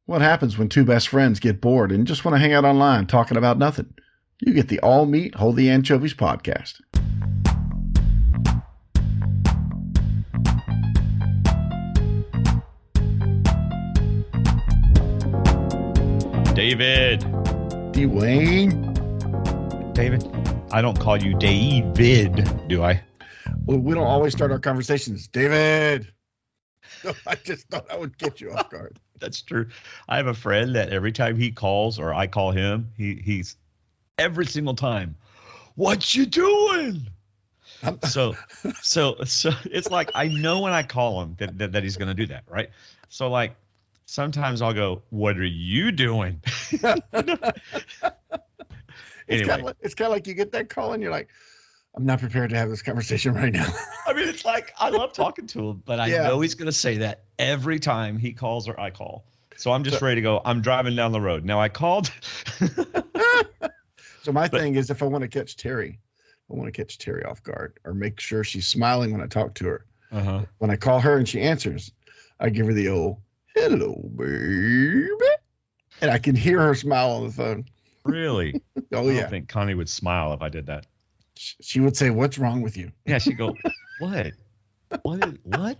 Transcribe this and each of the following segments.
What happens when two best friends get bored and just want to hang out online talking about nothing? You get the All Meat, Hold the Anchovies podcast. David. Dwaine. David. I don't call you David, do I? Well, we don't always start our conversations, David. I just thought I would get you off guard. That's true. I have a friend that every time he calls or I call him, he's every single time, what you doing? So it's like I know when I call him that he's going to do that, right? So like sometimes I'll go, what are you doing? Anyway. It's kind of like you get that call and you're like, I'm not prepared to have this conversation right now. I mean, it's like I love talking to him, but I know he's going to say that every time he calls or I call. So I'm just ready to go. I'm driving down the road. Now I called. So my thing is if I want to catch Terry off guard or make sure she's smiling when I talk to her. Uh-huh. When I call her and she answers, I give her the old, hello, baby. And I can hear her smile on the phone. Really? Oh, I don't think Connie would smile if I did that. She would say, what's wrong with you? Yeah, she'd go, what? What? Why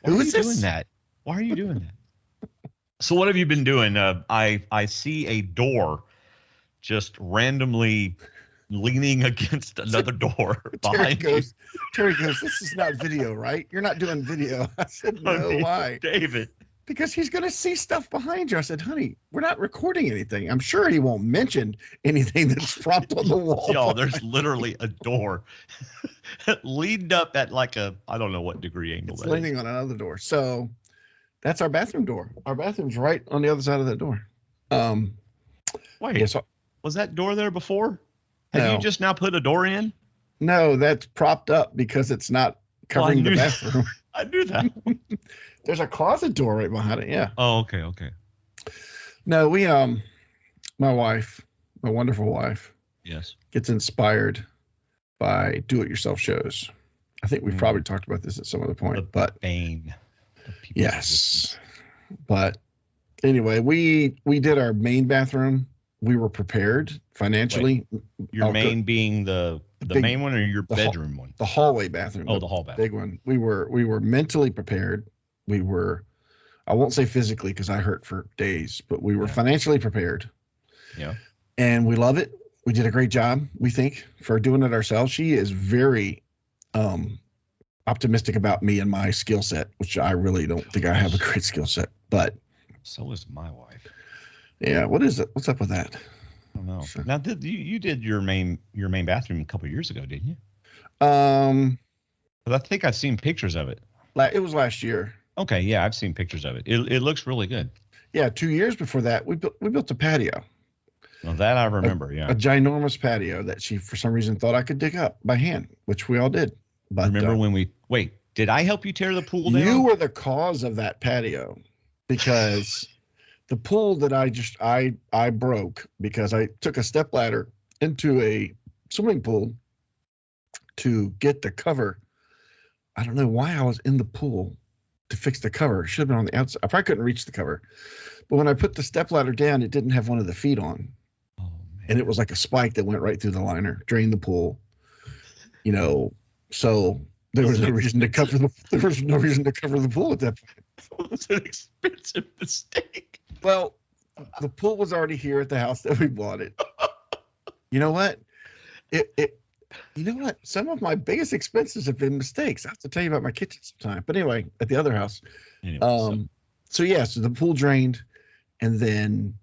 Who are is you this? doing that? Why are you doing that? So what have you been doing? I see a door just randomly leaning against another door behind Terry goes, this is not video, right? You're not doing video. I said, no, why? David. Because he's going to see stuff behind you. I said, honey, we're not recording anything. I'm sure he won't mention anything that's propped on the wall. Yo, there's literally a door leaned up at like a, I don't know what degree angle it's leaning on another door. So that's our bathroom door. Our bathroom's right on the other side of that door. Wait, yeah, so, was that door there before? Have you just now put a door in? No, that's propped up because it's not covering the bathroom. I knew that. There's a closet door right behind it. Yeah. Oh, okay. No, we my wife, my wonderful wife, yes, gets inspired by do-it-yourself shows. I think we've probably talked about this at some other point, but bane. Yes. But anyway, we did our main bathroom. We were prepared financially. Wait, your main being the big, main one or your bedroom one? The hallway bathroom. Oh, the hall bathroom. Big one. We were mentally prepared. We were, I won't say physically because I hurt for days, but we were financially prepared. Yeah. And we love it. We did a great job, we think, for doing it ourselves. She is very optimistic about me and my skill set, which I really don't think I have a great skill set, but. So is my wife. Yeah. What is it? What's up with that? I don't know. So, now, you did your main bathroom a couple of years ago, didn't you? I think I've seen pictures of it. It was last year. Okay, yeah, I've seen pictures of it. It looks really good. Yeah, 2 years before that, we built a patio. Well, that I remember, a ginormous patio that she, for some reason, thought I could dig up by hand, which we all did. But remember when did I help you tear the pool down? You were the cause of that patio because the pool that I broke because I took a stepladder into a swimming pool to get the cover. I don't know why I was in the pool to fix the cover. It should have been on the outside. I probably couldn't reach the cover. But when I put the stepladder down, it didn't have one of the feet on. Oh, man. And it was like a spike that went right through the liner, drained the pool. So there was no reason to cover the pool at that point. It was an expensive mistake. Well, the pool was already here at the house that we bought it. You know what? You know what? Some of my biggest expenses have been mistakes. I have to tell you about my kitchen sometime. But anyway, at the other house. Anyway, so the pool drained, and then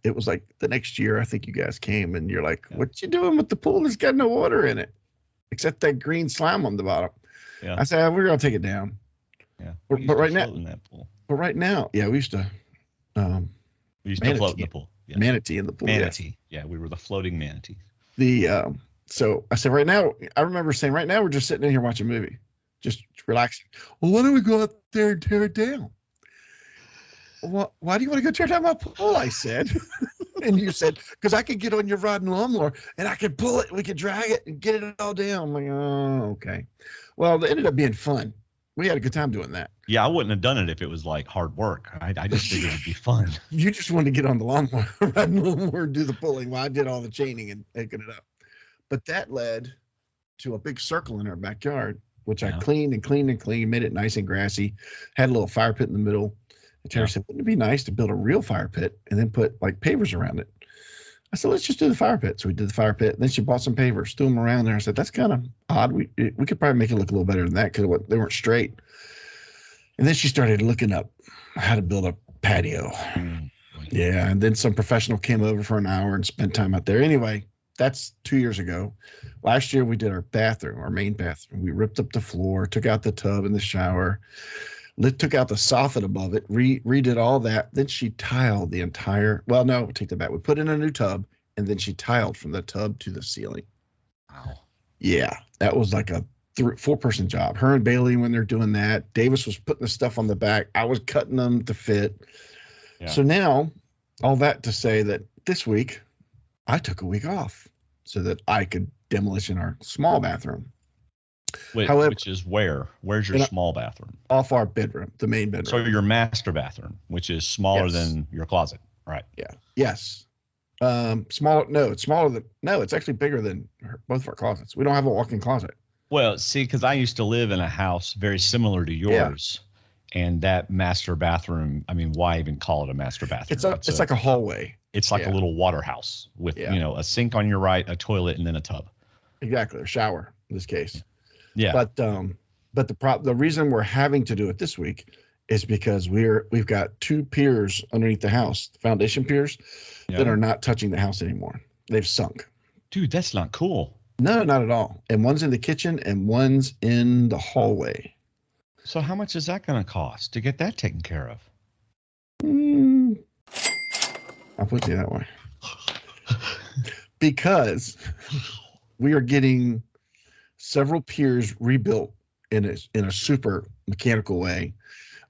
it was like the next year, I think you guys came, and you're like, what you doing with the pool? There's got no water in it, except that green slime on the bottom. Yeah. I said, we're going to take it down. Yeah. But right now, in that pool. But right now, we used to to float in the pool. Yes. Manatee in the pool. Manatee. Yeah, we were the floating manatee. So I said, right now, I remember saying, right now we're just sitting in here watching a movie, just relaxing. Well, why don't we go out there and tear it down? Well, why do you want to go tear down my pool? I said, and you said, because I could get on your rod and lawnmower and I could pull it, we could drag it and get it all down. I'm like, oh, okay. Well, it ended up being fun. we had a good time doing that. Yeah, I wouldn't have done it if it was like hard work. I just figured it'd be fun. You just wanted to get on the lawnmower, ride the lawnmower, do the pulling while I did all the chaining and taking it up. But that led to a big circle in our backyard, which I cleaned and cleaned and cleaned, made it nice and grassy, had a little fire pit in the middle. And Terry said, wouldn't it be nice to build a real fire pit and then put like pavers around it? I said, let's just do the fire pit. So we did the fire pit. And then she bought some pavers, threw them around there. I said, that's kind of odd. We could probably make it look a little better than that because they weren't straight. And then she started looking up how to build a patio. Yeah. And then some professional came over for an hour and spent time out there. Anyway, that's 2 years ago. Last year we did our bathroom, our main bathroom. We ripped up the floor, took out the tub and the shower, took out the soffit above it, redid all that. Then she tiled the entire, well, no, take that back. We put in a new tub, and then she tiled from the tub to the ceiling. Wow. Yeah, that was like a 4-person job. Her and Bailey, when they're doing that, Davis was putting the stuff on the back. I was cutting them to fit. Yeah. So now, all that to say that this week, I took a week off so that I could demolition our small bathroom. However, which is where? Where's your small bathroom? Off our bedroom, the main bedroom. So your master bathroom, which is smaller than your closet, right? Yeah. Yes. Smaller. No, it's smaller than. No, it's actually bigger than both of our closets. We don't have a walk-in closet. Well, see, because I used to live in a house very similar to yours, and that master bathroom. I mean, why even call it a master bathroom? It's like a hallway. It's like a little water house with a sink on your right, a toilet, and then a tub. Exactly, a shower in this case. Yeah. But the reason we're having to do it this week is because we've got 2 piers underneath the house, foundation piers, that are not touching the house anymore. They've sunk. Dude, that's not cool. No, not at all. And one's in the kitchen and one's in the hallway. So how much is that going to cost to get that taken care of? I'll put it that way. Because we are getting several piers rebuilt in a super mechanical way.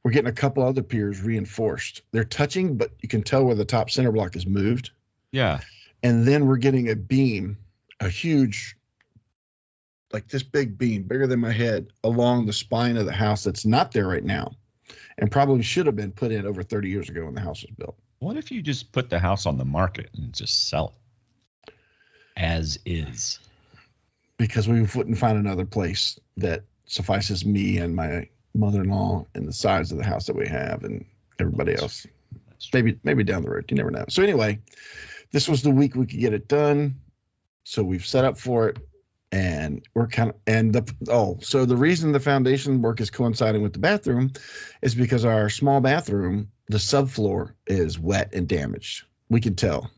We're getting a couple other piers reinforced. They're touching, but you can tell where the top center block is moved. Yeah. And then we're getting a beam, a huge, like this big beam, bigger than my head, along the spine of the house that's not there right now and probably should have been put in over 30 years ago when the house was built. What if you just put the house on the market and just sell it as is? Because we wouldn't find another place that suffices me and my mother-in-law and the size of the house that we have and everybody else. Maybe down the road. You never know. So anyway, this was the week we could get it done. So we've set up for it, and we're so the reason the foundation work is coinciding with the bathroom is because our small bathroom, the subfloor is wet and damaged. We can tell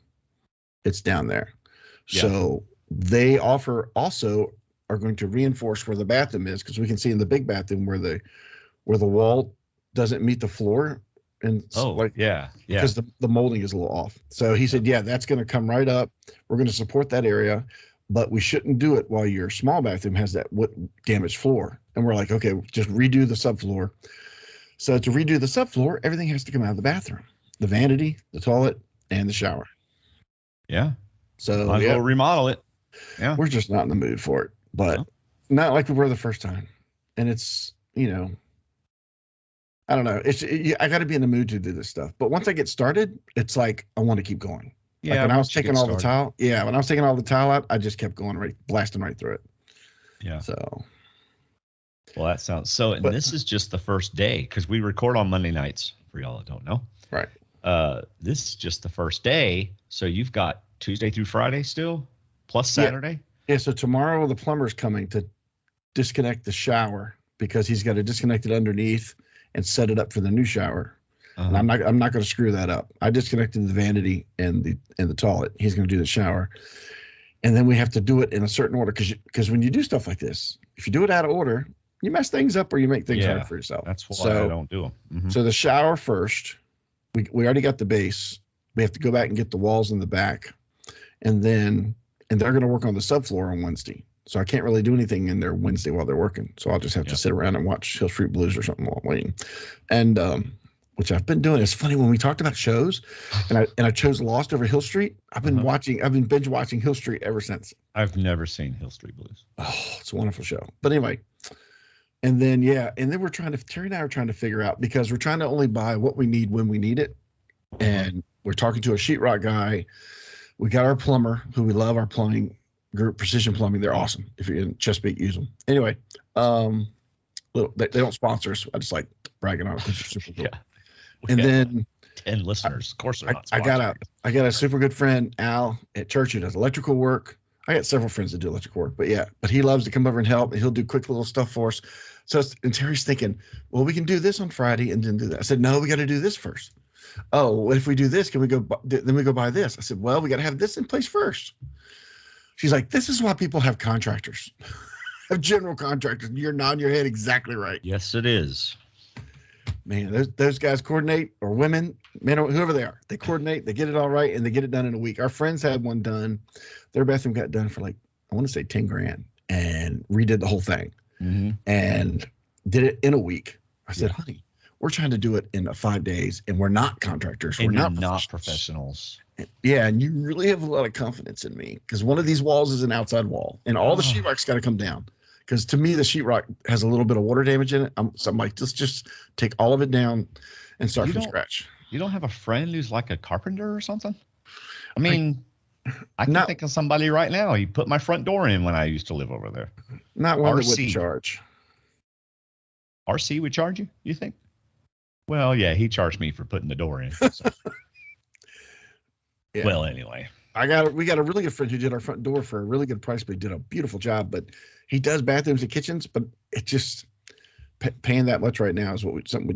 it's down there. Yeah. So they are going to reinforce where the bathroom is, because we can see in the big bathroom where the wall doesn't meet the floor. And because the molding is a little off. So he said, that's going to come right up. We're going to support that area, but we shouldn't do it while your small bathroom has that damaged floor. And we're like, okay, just redo the subfloor. So to redo the subfloor, everything has to come out of the bathroom, the vanity, the toilet, and the shower. Yeah. So might as well remodel it. Yeah. We're just not in the mood for it, but not like we were the first time. And it's, I don't know. I got to be in the mood to do this stuff. But once I get started, it's like I want to keep going. Yeah. Like when I was taking all the tile. Yeah. When I was taking all the tile out, I just kept going blasting right through it. Yeah. So. Well, that sounds so. And this is just the first day, because we record on Monday nights for y'all that don't know. Right. This is just the first day. So you've got Tuesday through Friday still, plus Saturday. Yeah. So tomorrow the plumber's coming to disconnect the shower, because he's got to disconnect it underneath and set it up for the new shower. And I'm not going to screw that up. I disconnected the vanity and the toilet. He's going to do the shower. And then we have to do it in a certain order, because when you do stuff like this, if you do it out of order, you mess things up or you make things hard for yourself. That's why I don't do them. Mm-hmm. So the shower first, we already got the base. We have to go back and get the walls in the back. And they're going to work on the subfloor on Wednesday. So I can't really do anything in there Wednesday while they're working. So I'll just have to sit around and watch Hill Street Blues or something while I'm waiting. And which I've been doing. It's funny when we talked about shows, and I chose Lost over Hill Street. I've been binge watching Hill Street ever since. I've never seen Hill Street Blues. Oh, it's a wonderful show. But anyway, And then we're Terry and I are trying to figure out, because we're trying to only buy what we need when we need it. And we're talking to a sheetrock guy. We got our plumber, who we love, our plumbing group, Precision Plumbing. They're awesome. If you're in Chesapeake, use them. Anyway, they don't sponsor us. I just like bragging on it because they're super cool. Yeah. And then 10 listeners. Of course they're not I got a super good friend, Al, at church, who does electrical work. I got several friends that do electrical work, but he loves to come over and help, and he'll do quick little stuff for us. And Terry's thinking, well, we can do this on Friday and then do that. I said, no, we got to do this first. Oh, what if we do this? Then we go buy this. I said, well, we got to have this in place first. She's like, this is why people have contractors, have general contractors. You're nodding your head exactly right. Yes, it is. Man, those guys coordinate, or women, men, or whoever they are. They coordinate, they get it all right, and they get it done in a week. Our friends had one done. Their bathroom got done for like, I want to say $10,000, and redid the whole thing and did it in a week. I said, honey, we're trying to do it in 5 days, and we're not contractors. And we're not professionals. Yeah, and you really have a lot of confidence in me, because one of these walls is an outside wall, and all the sheetrock's got to come down. Because to me, the sheetrock has a little bit of water damage in it. So I'm like, just take all of it down and start from scratch. You don't have a friend who's like a carpenter or something? I mean, I can think of somebody right now. He put my front door in when I used to live over there. Not one that would charge. RC would charge you think? Well, yeah, he charged me for putting the door in. So. Yeah. Well, anyway. We got a really good friend who did our front door for a really good price, but he did a beautiful job. But he does bathrooms and kitchens, but it just paying that much right now is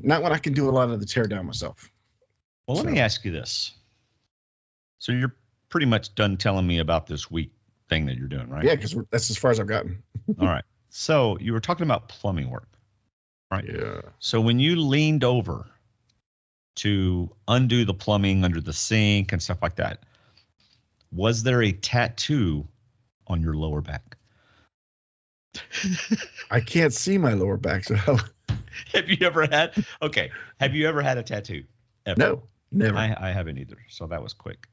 not what I can do a lot of the tear down myself. Well, let me ask you this. So you're pretty much done telling me about this week thing that you're doing, right? Yeah, because that's as far as I've gotten. All right. So you were talking about plumbing work, right? Yeah. So when you leaned over to undo the plumbing under the sink and stuff like that, was there a tattoo on your lower back? I can't see my lower back, so Have you ever had a tattoo? Ever? No, never. I haven't either, so that was quick.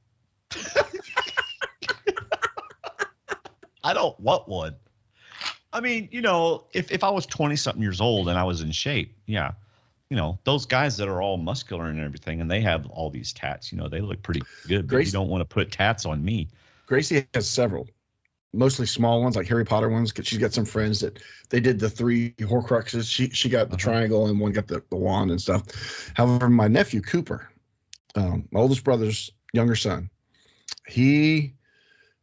I don't want one. I mean, if I was 20-something years old and I was in shape, yeah. Those guys that are all muscular and everything, and they have all these tats, they look pretty good, but you don't want to put tats on me. Gracie has several, mostly small ones, like Harry Potter ones, because she's got some friends that they did the 3 Horcruxes. She got the triangle, and one got the wand and stuff. However, my nephew, Cooper, my oldest brother's younger son, he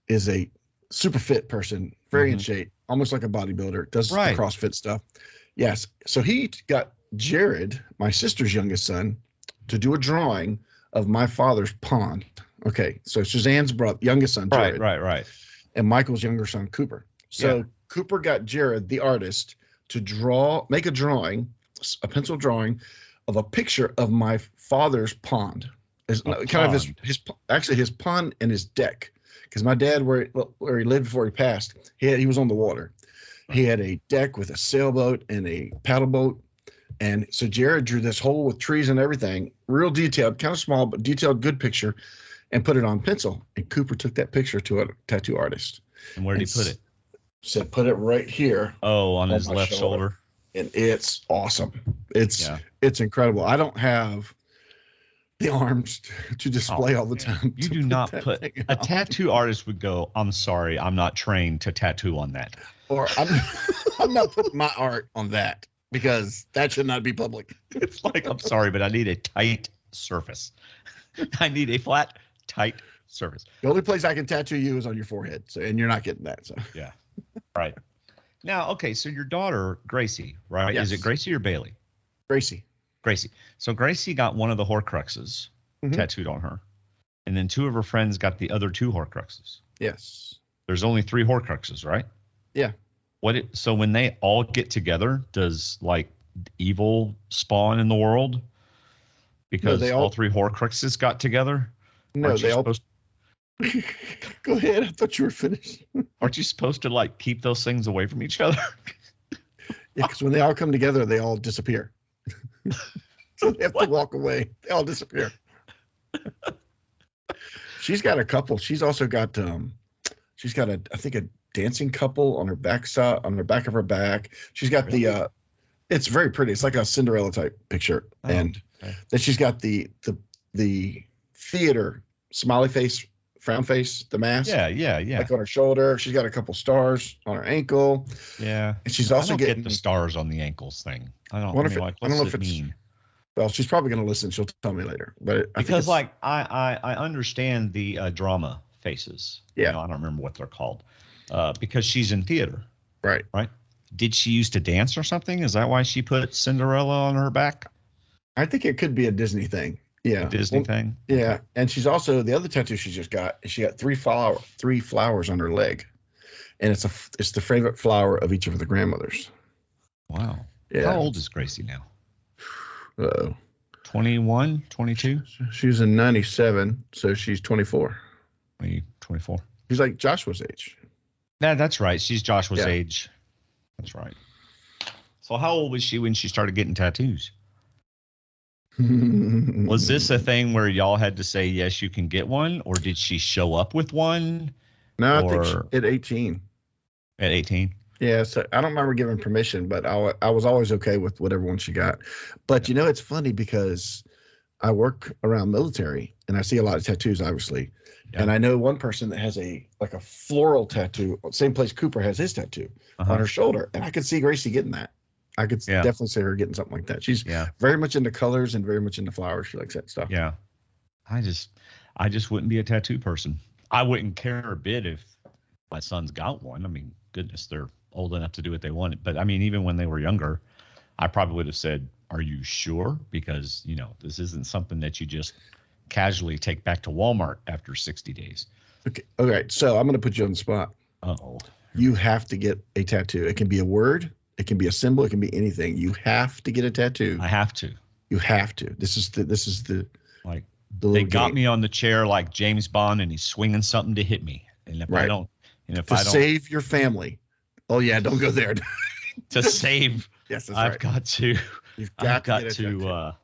is a super fit person, very in shape, almost like a bodybuilder, does the CrossFit stuff. Yes. So he got Jared, my sister's youngest son, to do a drawing of my father's pond. Okay, so Suzanne's youngest son, Jared. Right. And Michael's younger son, Cooper. So Cooper got Jared, the artist, to make a pencil drawing of a picture of my father's pond. His pond and his deck. Because my dad, where he lived before he passed, he was on the water. He had a deck with a sailboat and a paddle boat. And so Jared drew this hole with trees and everything, real detailed, kind of small, but detailed, good picture, and put it on pencil. And Cooper took that picture to a tattoo artist. And where did he put it? Said, put it right here. Oh, on his left shoulder. And it's awesome. It's incredible. I don't have the arms to display all the time. You do not put a tattoo artist would go, I'm sorry, I'm not trained to tattoo on that. Or I'm not putting my art on that, because that should not be public. It's like, I'm sorry, but I need a tight surface. I need a flat, tight surface. The only place I can tattoo you is on your forehead, and you're not getting that. So yeah, right. Now, okay, so your daughter, Gracie, right? Yes. Is it Gracie or Bailey? Gracie. So Gracie got one of the Horcruxes tattooed on her, and then 2 of her friends got the other 2 Horcruxes. Yes. There's only 3 Horcruxes, right? Yeah. So when they all get together, does like evil spawn in the world? Because all 3 Horcruxes got together? No, they all. Go ahead. I thought you were finished. Aren't you supposed to like keep those things away from each other? Yeah, because when they all come together, they all disappear. So they have to walk away. They all disappear. She's got a couple. She's also got I think a dancing couple on her back of her back. She's got the It's very pretty. It's like a Cinderella type picture, and then she's got the theater smiley face, frown face, the mask. Yeah. Like on her shoulder. She's got a couple stars on her ankle. Yeah. And she's also getting the stars on the ankles thing. I don't know if it's mean. Well, she's probably going to listen. She'll tell me later. But I understand the drama faces. Yeah. I don't remember what they're called. Because she's in theater. Right. Did she used to dance or something? Is that why she put Cinderella on her back? I think it could be a Disney thing. Yeah. A Disney thing? Yeah. And she's also, the other tattoo she just got, she got three flowers on her leg. And it's the favorite flower of each of the grandmothers. Wow. Yeah. How old is Gracie now? 21, 22? She was in 97, so she's 24. 24. She's like Joshua's age. Yeah, that's right. She's Joshua's age. That's right. So how old was she when she started getting tattoos? Was this a thing where y'all had to say, yes, you can get one? Or did she show up with one? No, I think at 18. At 18? Yeah, so I don't remember giving permission, but I was always okay with whatever one she got. But, it's funny because I work around military, and I see a lot of tattoos, obviously. Yeah. And I know one person that has a floral tattoo, same place Cooper has his tattoo on her shoulder. And I could see Gracie getting that. I could definitely see her getting something like that. She's very much into colors and very much into flowers. She likes that stuff. Yeah. I just wouldn't be a tattoo person. I wouldn't care a bit if my son's got one. I mean, goodness, they're old enough to do what they want. But I mean, even when they were younger, I probably would have said, are you sure? Because, this isn't something that you just casually take back to Walmart after 60 days. Okay. All right. So I'm going to put you on the spot. Uh-oh. You have to get a tattoo. It can be a word. It can be a symbol. It can be anything. You have to get a tattoo. I have to. You have to. This is the like they got game. Me on the chair like James Bond, and he's swinging something to hit me. And if I don't, save your family. Oh yeah, don't go there. To save. Yes, that's I've right. got to. You've got to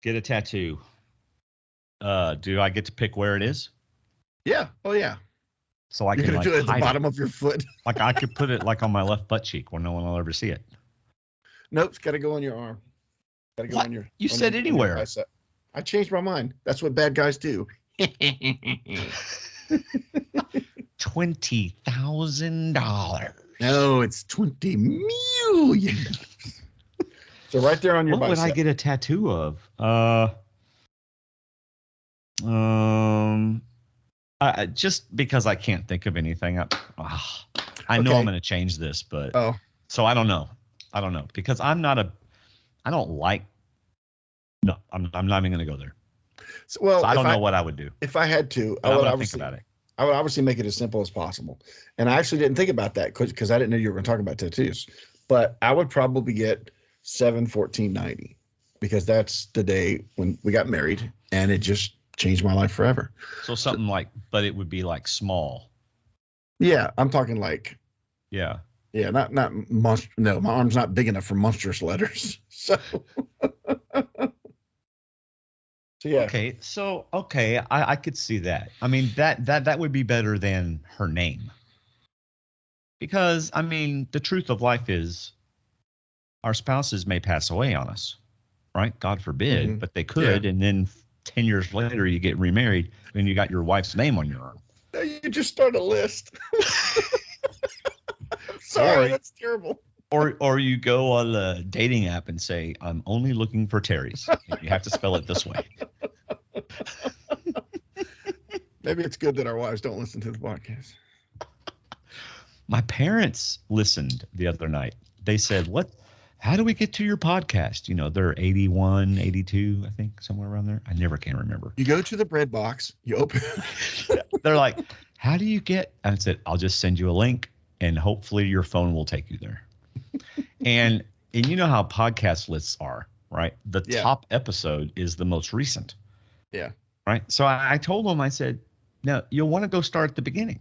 get a tattoo. Do I get to pick where it is? Yeah. Oh yeah. So I You're can gonna do it at the bottom of your foot. Like I could put it like on my left butt cheek where no one will ever see it. Nope, it's got to go on your arm. Got to go on your. You said anywhere. I changed my mind. That's what bad guys do. $20,000. No, it's $20 million. So right there on your bicep. What would I get a tattoo of? Just because I can't think of anything. I know I'm going to change this, but so I don't know because I'm not even going to go there. So I don't know what I would do. If I had to, I would obviously think about it. I would obviously make it as simple as possible. And I actually didn't think about that because I didn't know you were going to talk about tattoos. But I would probably get 7/14/90 because that's the day when we got married, and it just changed my life forever. So something but it would be like small. Yeah, I'm talking like. Yeah. Yeah, not monster. No, my arm's not big enough for monstrous letters. So. So yeah. Okay. I could see that. I mean, that would be better than her name. Because I mean, the truth of life is our spouses may pass away on us, right? God forbid, but they could, and then 10 years later you get remarried and you got your wife's name on your arm. No, you just start a list. Sorry, that's terrible. Or you go on a dating app and say, I'm only looking for Terry's. You have to spell it this way. Maybe it's good that our wives don't listen to the podcast. My parents listened the other night. They said, how do we get to your podcast? They're 81, 82, I think, somewhere around there. I never can remember. You go to the bread box, you open. They're like, how do you get? I said, I'll just send you a link and hopefully your phone will take you there. And you know how podcast lists are, right? The top episode is the most recent. Yeah. Right. So I told them, I said, no, you'll want to go start at the beginning.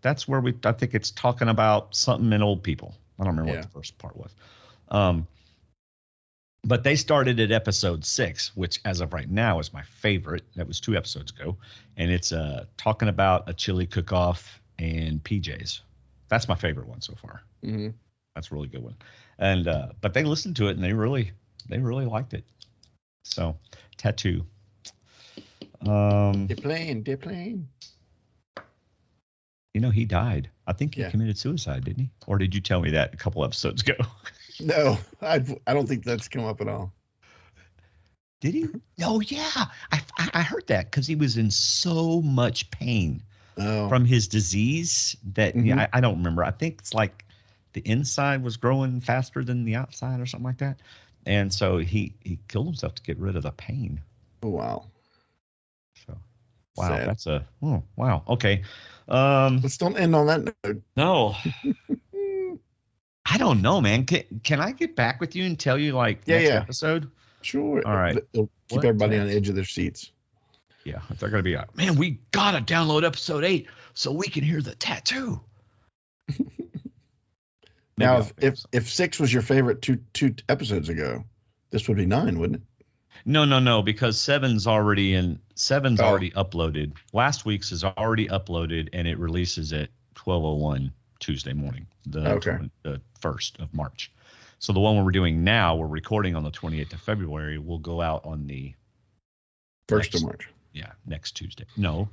That's where I think it's talking about something in old people. I don't remember what the first part was. But they started at episode 6, which as of right now is my favorite. That was 2 episodes ago. And it's talking about a chili cook-off and PJs. That's my favorite one so far. Mm-hmm. That's a really good one. And but they listened to it and they really liked it. So Tattoo. They're playing. You know, he died. I think he committed suicide, didn't he? Or did you tell me that a couple episodes ago? No, I don't think that's come up at all. Did he? Oh, yeah. I heard that because he was in so much pain from his disease that I don't remember. I think it's like the inside was growing faster than the outside or something like that. And so he killed himself to get rid of the pain. Oh, wow. So, wow, sad. That's wow. Okay. Let's don't end on that note. No. I don't know, man. Can I get back with you and tell you next episode? Sure. All right. It'll keep everybody on the edge of their seats. Yeah. If they're going to be like, man, we got to download episode 8 so we can hear the tattoo. Now, if 6 was your favorite two episodes ago, this would be 9, wouldn't it? No, because 7's already already uploaded. Last week's is already uploaded, and it releases at 12:01 Tuesday morning, the 1st of March. So the one we're doing now, we're recording on the 28th of February, will go out on the 1st of March. Yeah, next Tuesday. No.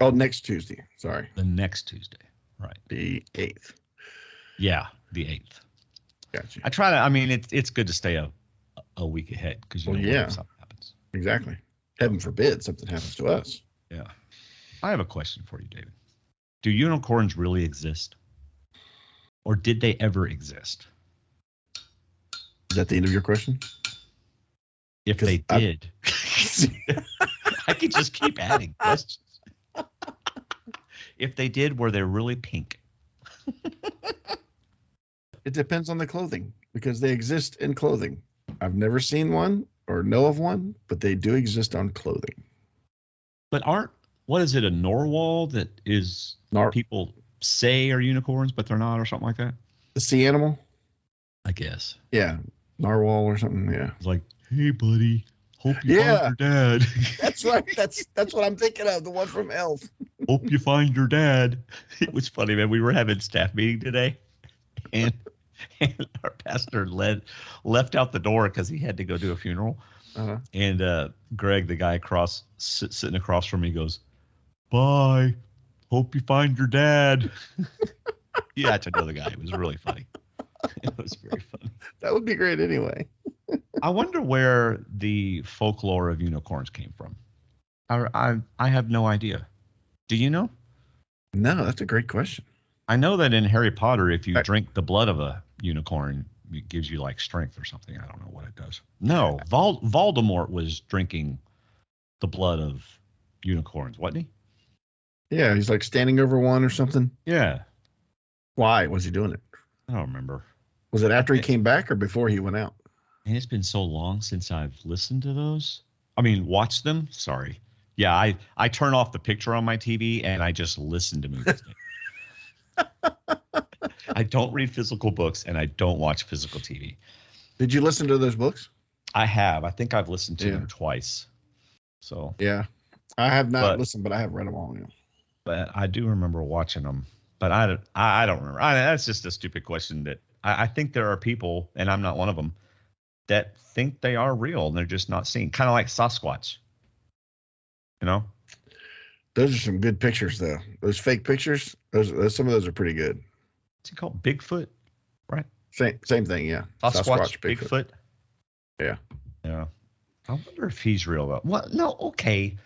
Oh, next Tuesday. Sorry. The next Tuesday. Right. The 8th. Yeah, the 8th. Gotcha. I try to. I mean, it's good to stay a week ahead because something happens. Exactly. Heaven forbid something happens to us. Yeah. I have a question for you, David. Do unicorns really exist? Or did they ever exist? Is that the end of your question? If they did, I could just keep adding questions. If they did, were they really pink? It depends on the clothing because they exist in clothing. I've never seen one or know of one, but they do exist on clothing. But what is it, a narwhal that is people say are unicorns, but they're not or something like that? The sea animal? I guess. Yeah. Narwhal or something, yeah. It's like, hey, buddy, hope you find your dad. That's right. That's what I'm thinking of, the one from Elf. Hope you find your dad. It was funny, man. We were having staff meeting today, and our pastor left out the door because he had to go do a funeral. Uh-huh. And Greg, the guy sitting across from me, goes, "Bye. Hope you find your dad." You had to know the guy. It was really funny. It was very funny. That would be great anyway. I wonder where the folklore of unicorns came from. I have no idea. Do you know? No, that's a great question. I know that in Harry Potter, if you drink the blood of a unicorn, it gives you like strength or something. I don't know what it does. No, Voldemort was drinking the blood of unicorns, wasn't he? Yeah, he's like standing over one or something. Yeah. Why was he doing it? I don't remember. Was it after he came back or before he went out? And it's been so long since I've listened to those. I mean, watched them. Sorry. Yeah, I turn off the picture on my TV and I just listen to movies. I don't read physical books and I don't watch physical TV. Did you listen to those books? I have. I think I've listened to them twice. So yeah, I have not listened, but I have read them all. Yeah. But I do remember watching them. But I don't remember. That's just a stupid question that I think there are people, and I'm not one of them, that think they are real and they're just not seen. Kind of like Sasquatch. You know? Those are some good pictures, though. Those fake pictures, some of those are pretty good. What's it called? Bigfoot, right? Same thing, yeah. Sasquatch Bigfoot. Yeah. Yeah. I wonder if he's real, though. Well, no, okay.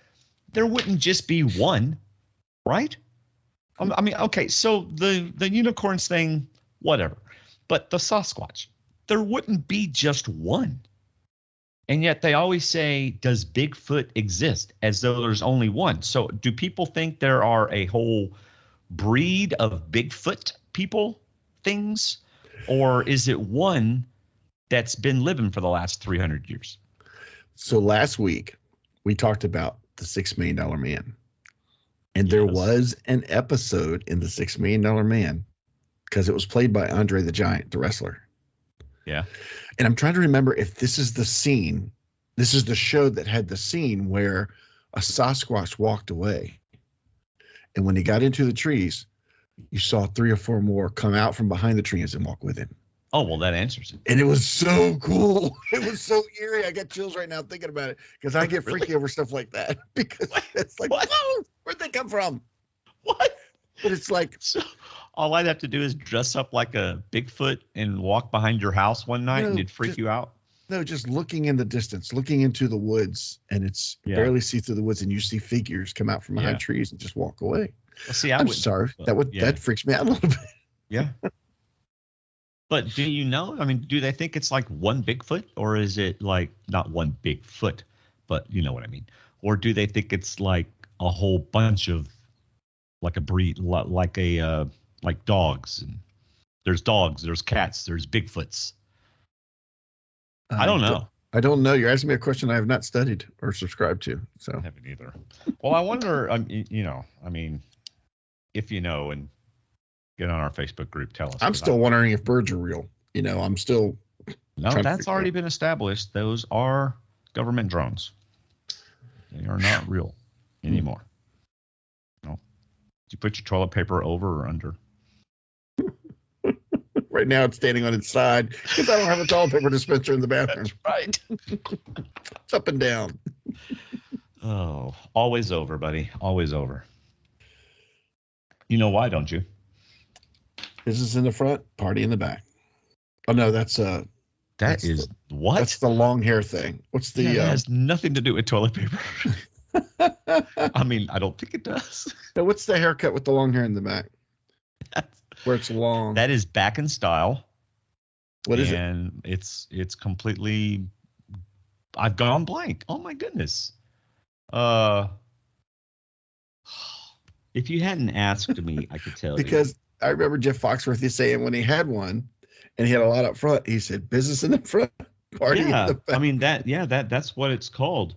There wouldn't just be one, right? I mean, okay, so the unicorns thing, whatever. But the Sasquatch, there wouldn't be just one. And yet they always say, does Bigfoot exist? As though there's only one. So do people think there are a whole breed of Bigfoot people things? Or is it one that's been living for the last 300 years? So last week, we talked about the $6 Million Man. And there was an episode in the $6 Million Man because it was played by Andre the Giant, the wrestler. Yeah. And I'm trying to remember if this is the scene. This is the show that had the scene where a Sasquatch walked away. And when he got into the trees, you saw 3 or 4 more come out from behind the trees and walk with him. Oh, well, that answers it. And it was so cool. It was so eerie. I got chills right now thinking about it because I get freaky over stuff like that because it's like, whoa, where'd they come from? What? But it's like, so all I'd have to do is dress up like a Bigfoot and walk behind your house one night and it'd freak you out. No, just looking in the distance, looking into the woods, and it's barely see through the woods, and you see figures come out from behind trees and just walk away. Well, see, I'm sorry. That freaks me out a little bit. Yeah. But do you know? I mean, do they think it's like one Bigfoot, or is it like not one Bigfoot, but you know what I mean? Or do they think it's like a whole bunch of like a breed, like dogs? And there's dogs, there's cats, there's Bigfoots. I don't know. I don't know. You're asking me a question I have not studied or subscribed to. So I haven't either. Well, I wonder. If you know, and get on our Facebook group, tell us. I'm still wondering if birds are real. I'm still. No, that's already been established. Those are government drones. They are not real anymore. No. You put your toilet paper over or under? Right now, it's standing on its side because I don't have a toilet paper dispenser in the bathroom. That's right. It's up and down. Oh, always over, buddy. Always over. You know why, don't you? Business in the front, party in the back. Oh no, that's what? That's the long hair thing. What's the? It has nothing to do with toilet paper. I mean, I don't think it does. So what's the haircut with the long hair in the back? Where it's long. That is back in style. What is it? And it's completely. I've gone blank. Oh my goodness. If you hadn't asked me, I could tell because I remember Jeff Foxworthy saying when he had one, and he had a lot up front, he said, "Business in the front, party in the back." I mean that's what it's called.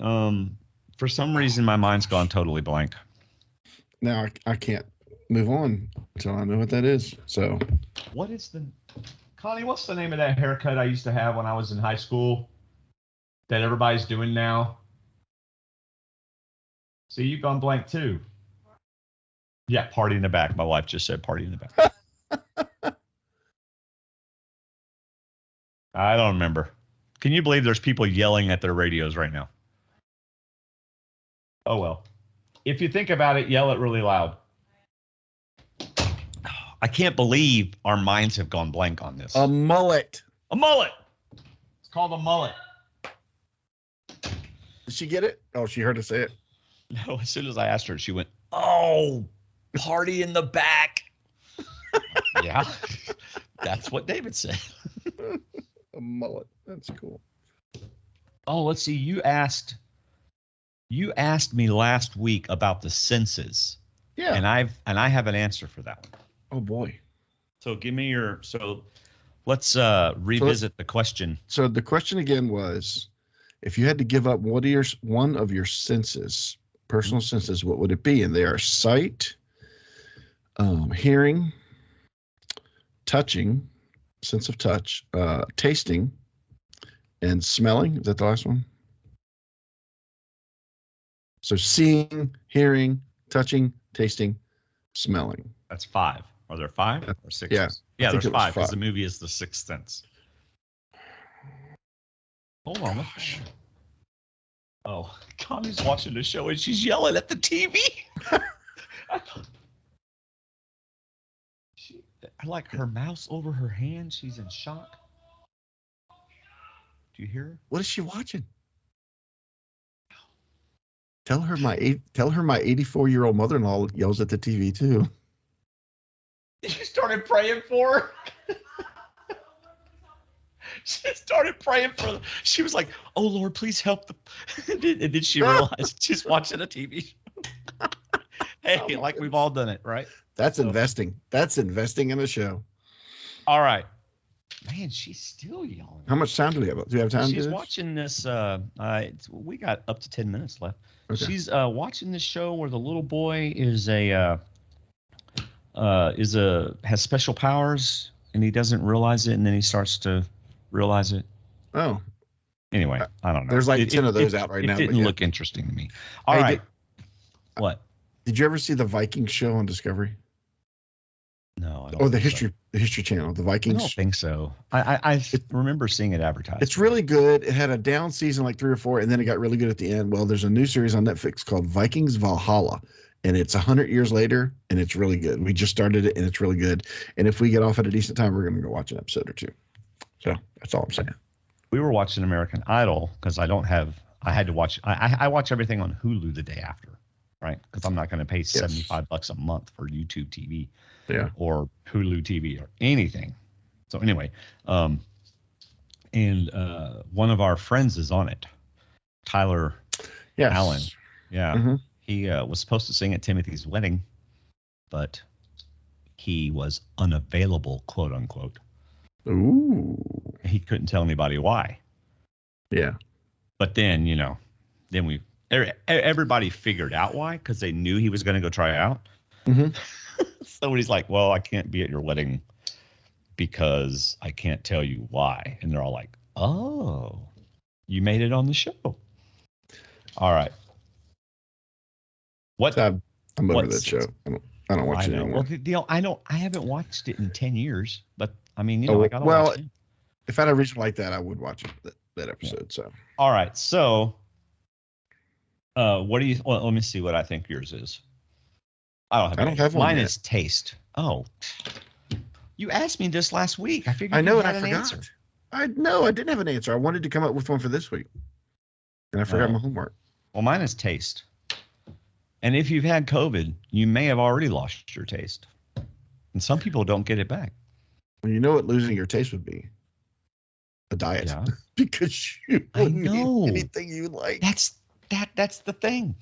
For some reason, my mind's gone totally blank. Now I can't move on until I know what that is. So, Connie? What's the name of that haircut I used to have when I was in high school that everybody's doing now? See, you've gone blank too. Yeah, party in the back. My wife just said party in the back. I don't remember. Can you believe there's people yelling at their radios right now? Oh, well. If you think about it, yell it really loud. I can't believe our minds have gone blank on this. A mullet. A mullet. It's called a mullet. Did she get it? Oh, she heard us say it. No, as soon as I asked her, she went, "Oh, party in the back." Yeah, that's what David said. A mullet. That's cool. Oh, let's see. You asked me last week about the senses. Yeah. And I have an answer for that one. Oh boy. So let's revisit the question. So the question again was, if you had to give up one of your senses, personal senses, what would it be? And they are sight, hearing, touching, sense of touch, tasting, and smelling. Is that the last one? So seeing, hearing, touching, tasting, smelling. That's 5. Are there 5 or 6? Yeah, there's 5 because the movie is The Sixth Sense. Hold on. Oh, Connie's watching the show and she's yelling at the TV. I like her mouse over her hand. She's in shock. Do you hear her? What is she watching? Tell her my 84-year-old mother-in-law yells at the TV too. You started praying for her. She started praying for them. She was like, "Oh Lord, please help them." And then she realized she's watching a TV show. Hey, like we've all done it, right? That's investing. That's investing in a show. All right. Man, she's still yelling. How much time do we have? Do we have time? She's watching this. We got up to 10 minutes left. Okay. She's watching this show where the little boy has special powers and he doesn't realize it, and then he starts to realize it. Oh. Anyway, I don't know. There's like 10 of those out right now. It didn't look interesting to me. All right. What? Did you ever see the Viking show on Discovery? No, I don't. Or the History Channel, the I Vikings. don't think so. I remember seeing it advertised. It's really good. It had a down season like 3 or 4, and then it got really good at the end. Well, there's a new series on Netflix called Vikings Valhalla, and it's 100 years later, and it's really good. We just started it, and it's really good. And if we get off at a decent time, we're going to go watch an episode or two. So that's all I'm saying. We were watching American Idol because I had to watch. I watch everything on Hulu the day after, right? Because I'm not going to pay $75 a month for YouTube TV, or Hulu TV or anything. So anyway, and one of our friends is on it, Tyler Allen. Yeah, Mm-hmm. He was supposed to sing at Timothy's wedding, but he was unavailable, quote unquote. Ooh. He couldn't tell anybody why. Yeah. But then, everybody figured out why, because they knew he was going to go try out. Mm-hmm. So he's like, well, I can't be at your wedding because I can't tell you why. And they're all like, oh, you made it on the show. All right. What? I'm over that show. I don't watch it anymore. Well, I haven't watched it in 10 years, but I mean, I got to watch it. If I had a reason like that, I would watch that episode. Yeah. So. All right. So, what do you? Well, let me see what I think yours is. I don't have one. Mine is taste. Oh, you asked me this last week. I figured. I know, you and had I an forgot. answer. I didn't have an answer. I wanted to come up with one for this week, and I forgot my homework. Well, mine is taste. And if you've had COVID, you may have already lost your taste, and some people don't get it back. Well, you know what losing your taste would be? A diet. Yeah. Because you wouldn't eat anything you like. That's the thing.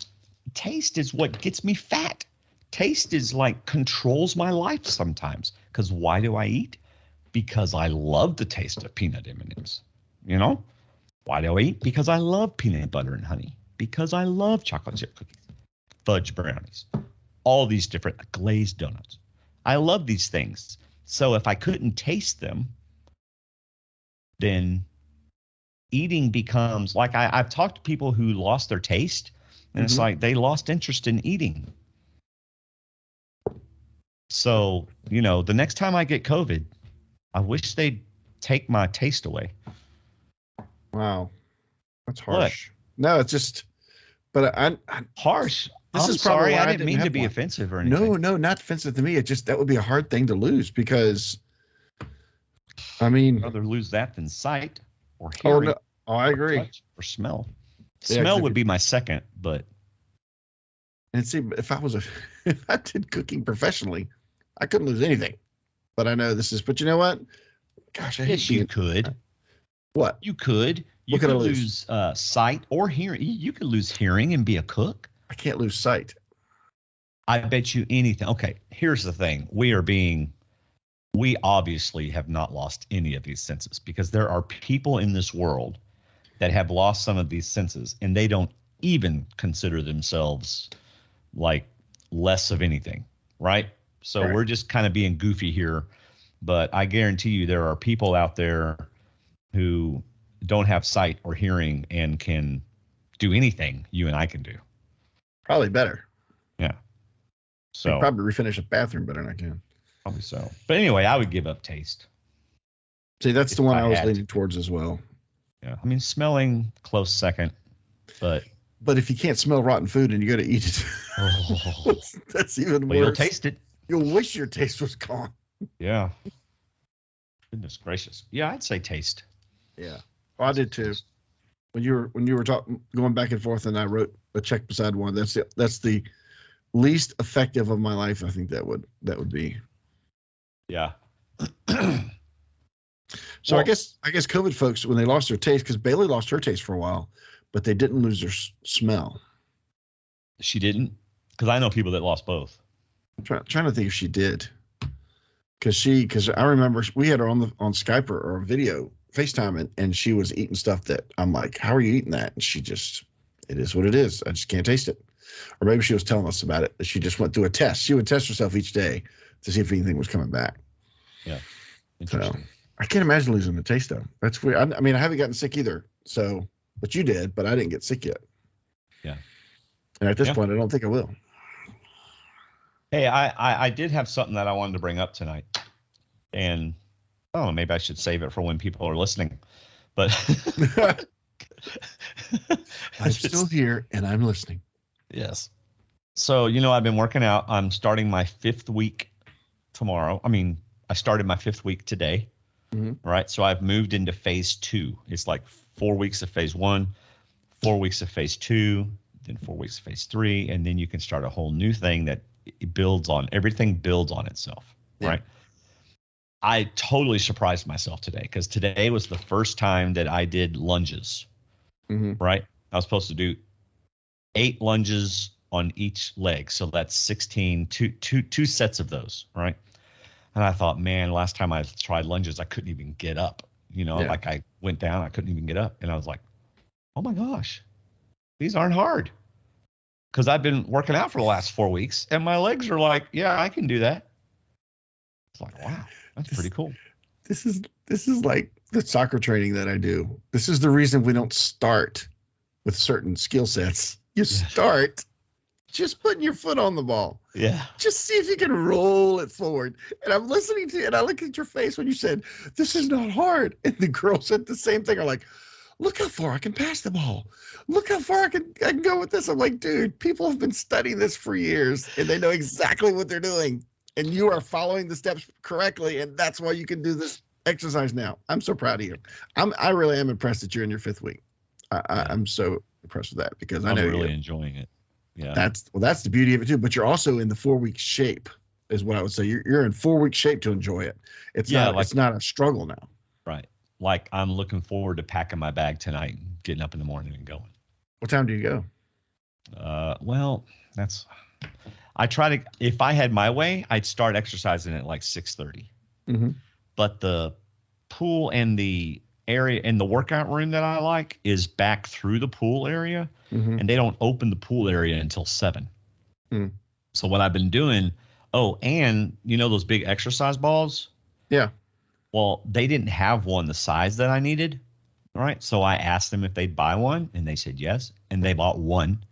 Taste is what gets me fat. Taste is like controls my life sometimes. Because why do I eat? Because I love the taste of peanut M&Ms. Why do I eat? Because I love peanut butter and honey. Because I love chocolate chip cookies, fudge brownies, all these different glazed donuts. I love these things. So if I couldn't taste them, then eating becomes like I've talked to people who lost their taste, and it's like they lost interest in eating. So, the next time I get COVID, I wish they'd take my taste away. Wow. That's harsh. What? No, it's just, but I'm harsh. I'm sorry. I didn't mean to be offensive or anything. No, not offensive to me. It just, that would be a hard thing to lose because, I mean, I'd rather lose that than sight or hearing. Oh, I agree. Touch or smell. Smell would be my second, but. And see, if I did cooking professionally, I couldn't lose anything. But I know this is. But you know what? Gosh, you could. What? You could. You could lose sight or hearing. You could lose hearing and be a cook. I can't lose sight. I bet you anything. Okay, here's the thing. We obviously have not lost any of these senses because there are people in this world that have lost some of these senses and they don't even consider themselves like less of anything, right? So We're just kind of being goofy here, but I guarantee you there are people out there who don't have sight or hearing and can do anything you and I can do. Probably better. Yeah. So I'd probably refinish a bathroom better than I can. Probably so. But anyway, I would give up taste. See, that's the one I was leaning towards as well. Yeah. I mean, smelling close second, but if you can't smell rotten food and you go to eat it, that's even worse. You'll taste it. You'll wish your taste was gone. Yeah. Goodness gracious. Yeah, I'd say taste. Yeah. Well, I did too. When you were talking, going back and forth, and I wrote a check beside one. That's the least effective of my life. I think that would be. Yeah. So I guess COVID folks, when they lost their taste, because Bailey lost her taste for a while, but they didn't lose their smell. She didn't, because I know people that lost both. I'm trying to think if she did, because I remember we had her on Skype or video FaceTime, and she was eating stuff that I'm like, how are you eating that? And she just, it is what it is. I just can't taste it. Or maybe she was telling us about it. That she just went through a test. She would test herself each day to see if anything was coming back. Yeah. So I can't imagine losing the taste though. That's weird. I mean, I haven't gotten sick either. So, but you did, but I didn't get sick yet. Yeah. And at this point, I don't think I will. Hey, I did have something that I wanted to bring up tonight, and I don't know, maybe I should save it for when people are listening. But I'm still here and I'm listening. Yes. So, I've been working out. I'm starting my 5th week tomorrow. I mean, I started my 5th week today, right? So I've moved into phase 2. It's like 4 weeks of phase 1, 4 weeks of phase 2, then 4 weeks of phase 3, and then you can start a whole new thing that everything builds on itself, right? I totally surprised myself today because today was the first time that I did lunges, right? I was supposed to do 8 lunges on each leg. So that's 16, two sets of those, right? And I thought, man, last time I tried lunges, I couldn't even get up. Like I went down, I couldn't even get up. And I was like, oh my gosh, these aren't hard. Because I've been working out for the last 4 weeks and my legs are like, yeah, I can do that. It's like, wow, that's pretty cool. This is like the soccer training that I do. This is the reason we don't start with certain skill sets. You start just putting your foot on the ball. Yeah. Just see if you can roll it forward. And I'm listening to you, and I look at your face when you said, this is not hard. And the girls said the same thing. Are like, look how far I can pass the ball. Look how far I can go with this. I'm like, dude, people have been studying this for years, and they know exactly what they're doing. And you are following the steps correctly, and that's why you can do this exercise now. I'm so proud of you. I really am impressed that you're in your 5th week. I'm so impressed with that because I know I'm really you. enjoying it. Yeah. That's the beauty of it too. But you're also in the 4-week shape, is what I would say. You're in 4-week shape to enjoy it. It's not a struggle now. Right. Like I'm looking forward to packing my bag tonight and getting up in the morning and going. What time do you go? Well, I try to, if I had my way, I'd start exercising at like 6:30. But the pool and the area in the workout room that I like is back through the pool area, and they don't open the pool area until 7. So what I've been doing, and those big exercise balls? Yeah. Well, they didn't have one the size that I needed, right? So I asked them if they'd buy one, and they said yes, and they bought one.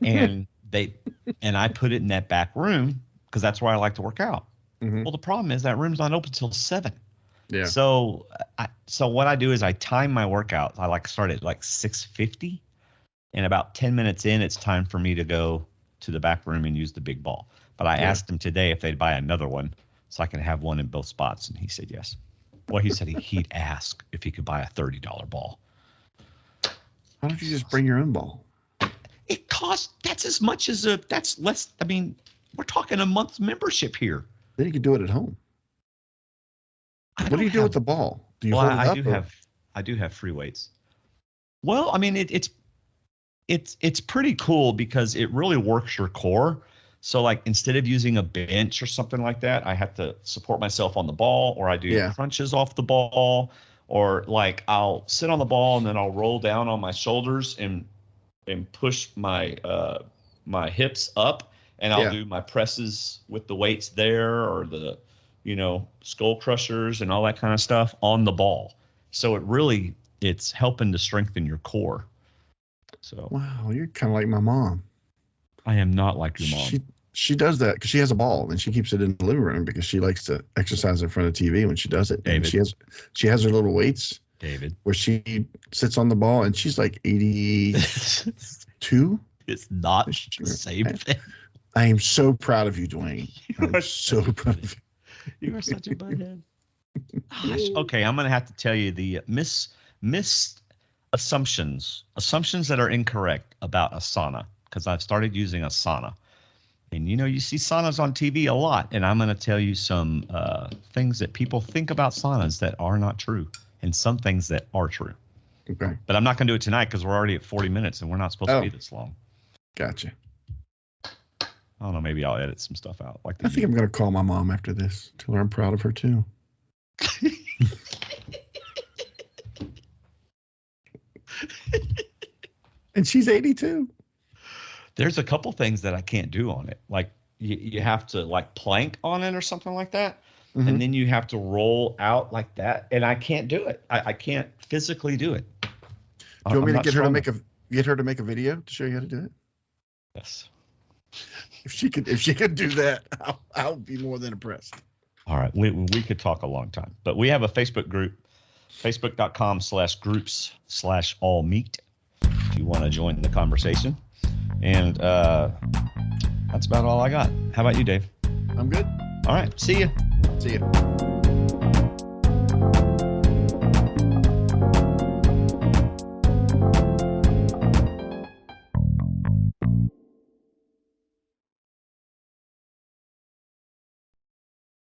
And I put it in that back room because that's where I like to work out. Well, the problem is that room's not open till 7. Yeah. So what I do is I time my workouts. I start at like 6:50, and about 10 minutes in, it's time for me to go to the back room and use the big ball. But I asked him today if they'd buy another one so I can have one in both spots, and he said yes. Well, he said he'd ask if he could buy a $30 ball. Why don't you just bring your own ball? It costs, that's less. I mean, we're talking a month's membership here. Then you can do it at home. What do you do with the ball? Do you hold it up? I do have free weights. Well, I mean, it's pretty cool because it really works your core. So like instead of using a bench or something like that, I have to support myself on the ball, or I do crunches off the ball, or like I'll sit on the ball and then I'll roll down on my shoulders and push my my hips up, and I'll do my presses with the weights there, or the skull crushers and all that kind of stuff on the ball. So it's helping to strengthen your core. So wow, you're kind of like my mom. I am not like your mom. She does that because she has a ball and she keeps it in the living room because she likes to exercise in front of TV when she does it. David. And she has her little weights. David. Where she sits on the ball and she's like 82. It's not the same thing. I am so proud of you, Dwaine. I'm so proud of you. You are such a butthead. Gosh, okay, I'm going to have to tell you the assumptions that are incorrect about a sauna, because I've started using a sauna. And you see saunas on TV a lot, and I'm going to tell you some things that people think about saunas that are not true, and some things that are true. Okay. But I'm not going to do it tonight because we're already at 40 minutes, and we're not supposed to be this long. Gotcha. I don't know. Maybe I'll edit some stuff out. I think I'm going to call my mom after this. Tell her I'm proud of her too. And she's 82. There's a couple things that I can't do on it. Like you have to like plank on it or something like that. And then you have to roll out like that. And I can't do it. I can't physically do it. Do you want me to get her to make a video to show you how to do it? Yes. If she could do that, I'll be more than impressed. All right. We could talk a long time, but we have a Facebook group, facebook.com/groups/allmeet. If you want to join the conversation. And that's about all I got. How about you, Dave? I'm good. All right. See you. See you.